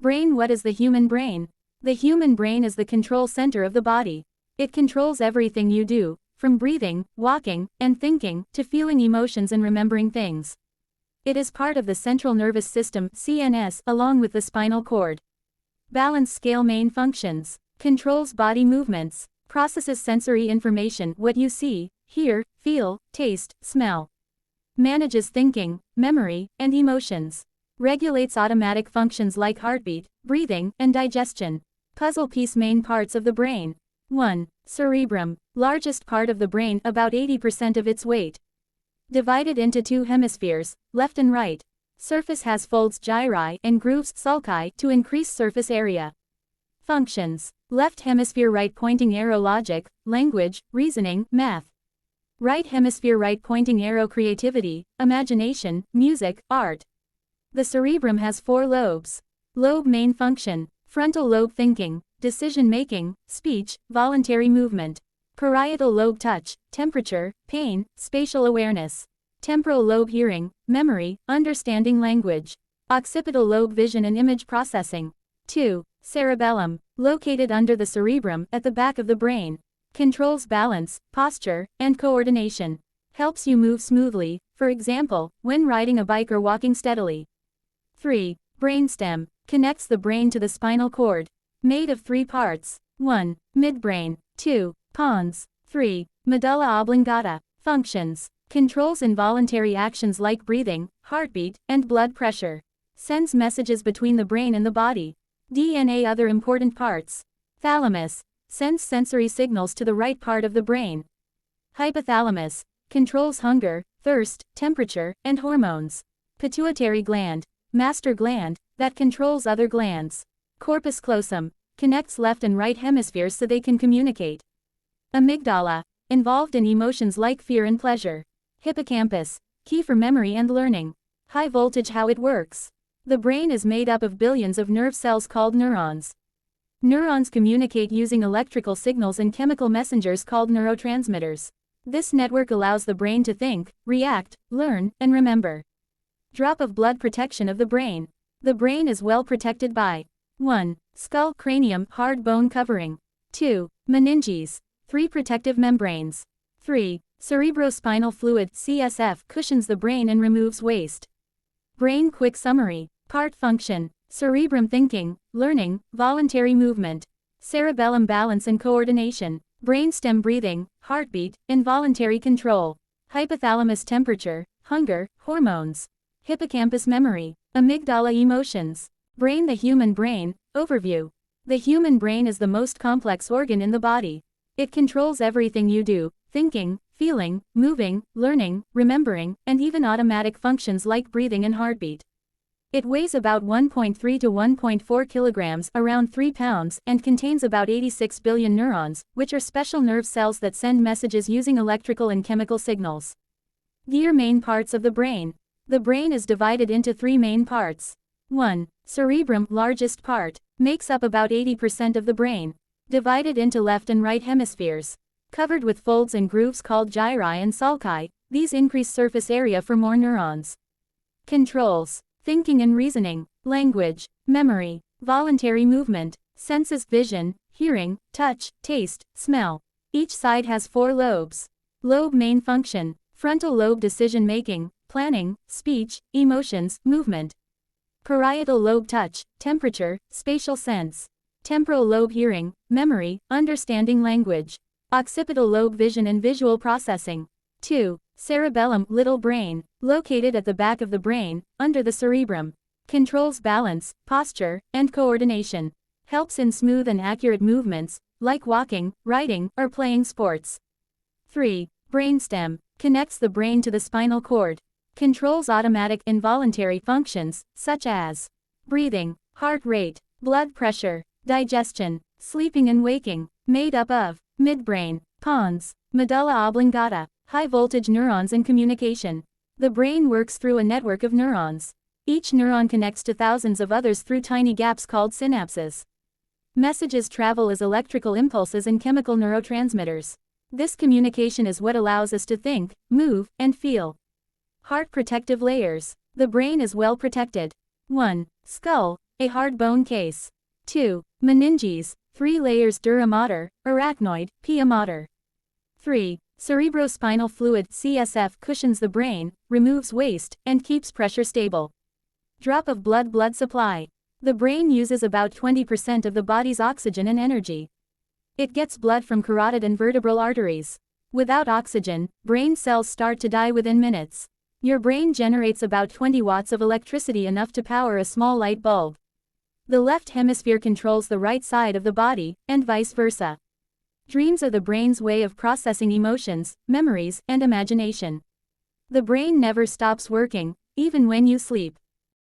Brain. What is the human brain? The human brain is the control center of the body. It controls everything you do, from breathing, walking, and thinking, to feeling emotions and remembering things. It is part of the central nervous system, CNS, along with the spinal cord. Balance scale. Main functions. Controls body movements. Processes sensory information, what you see, hear, feel, taste, smell. Manages thinking, memory, and emotions. Regulates automatic functions like heartbeat, breathing, and digestion. Puzzle piece. Main parts of the brain. 1. Cerebrum. Largest part of the brain, about 80% of its weight. Divided into two hemispheres, left and right. Surface has folds, gyri, and grooves, sulci, to increase surface area. Functions. Left hemisphere right pointing arrow logic, language, reasoning, math. Right hemisphere right pointing arrow creativity, imagination, music, art. The cerebrum has 4 lobes. Lobe. Main function. Frontal lobe thinking, decision making, speech, voluntary movement. Parietal lobe touch, temperature, pain, spatial awareness. Temporal lobe hearing, memory, understanding language. Occipital lobe vision and image processing. 2. Cerebellum, located under the cerebrum, at the back of the brain. Controls balance, posture, and coordination. Helps you move smoothly, for example, when riding a bike or walking steadily. 3. Brainstem, connects the brain to the spinal cord. Made of 3 parts. 1. Midbrain. 2. Pons. 3. Medulla oblongata. Functions. Controls involuntary actions like breathing, heartbeat, and blood pressure. Sends messages between the brain and the body. DNA. Other important parts. Thalamus. Sends sensory signals to the right part of the brain. Hypothalamus. Controls hunger, thirst, temperature, and hormones. Pituitary gland. Master gland, that controls other glands. Corpus callosum. Connects left and right hemispheres so they can communicate. Amygdala. Involved in emotions like fear and pleasure. Hippocampus. Key for memory and learning. High voltage. How it works. The brain is made up of billions of nerve cells called neurons. Neurons communicate using electrical signals and chemical messengers called neurotransmitters. This network allows the brain to think, react, learn, and remember. Drop of blood. Protection of the brain. The brain is well protected by 1. Skull cranium, hard bone covering. 2. Meninges. 3 protective membranes. 3. Cerebrospinal fluid, CSF, cushions the brain and removes waste. Brain. Quick summary. Part. Function. Cerebrum thinking, learning, voluntary movement. Cerebellum balance and coordination. Brainstem breathing, heartbeat, involuntary control. Hypothalamus temperature, hunger, hormones. Hippocampus memory. Amygdala emotions. Brain. The human brain. Overview. The human brain is the most complex organ in the body. It controls everything you do, thinking, feeling, moving, learning, remembering, and even automatic functions like breathing and heartbeat. It weighs about 1.3 to 1.4 kilograms, around 3 pounds, and contains about 86 billion neurons, which are special nerve cells that send messages using electrical and chemical signals. Gear. Main parts of the brain. The brain is divided into 3 main parts. 1. Cerebrum, largest part, makes up about 80% of the brain. Divided into left and right hemispheres. Covered with folds and grooves called gyri and sulci, these increase surface area for more neurons. Controls. Thinking and reasoning, language, memory, voluntary movement, senses, vision, hearing, touch, taste, smell. Each side has 4 lobes. Lobe. Main function. Frontal lobe decision making, planning, speech, emotions, movement. Parietal lobe touch, temperature, spatial sense. Temporal lobe hearing, memory, understanding language. Occipital lobe vision and visual processing. 2. Cerebellum, little brain, located at the back of the brain, under the cerebrum. Controls balance, posture, and coordination. Helps in smooth and accurate movements, like walking, riding, or playing sports. 3. Brainstem, connects the brain to the spinal cord. Controls automatic, involuntary functions, such as breathing, heart rate, blood pressure, digestion, sleeping and waking. Made up of midbrain, pons, medulla oblongata, high-voltage neurons and communication. The brain works through a network of neurons. Each neuron connects to thousands of others through tiny gaps called synapses. Messages travel as electrical impulses and chemical neurotransmitters. This communication is what allows us to think, move, and feel. Heart. Protective layers. The brain is well protected. 1. Skull. a hard bone case. 2. Meninges, 3 layers dura mater, arachnoid, pia mater. 3. Cerebrospinal fluid CSF cushions the brain, removes waste, and keeps pressure stable. Drop of blood supply. The brain uses about 20% of the body's oxygen and energy. It gets blood from carotid and vertebral arteries. Without oxygen, brain cells start to die within minutes. Your brain generates about 20 watts of electricity, enough to power a small light bulb. The left hemisphere controls the right side of the body, and vice versa. Dreams are the brain's way of processing emotions, memories, and imagination. The brain never stops working, even when you sleep.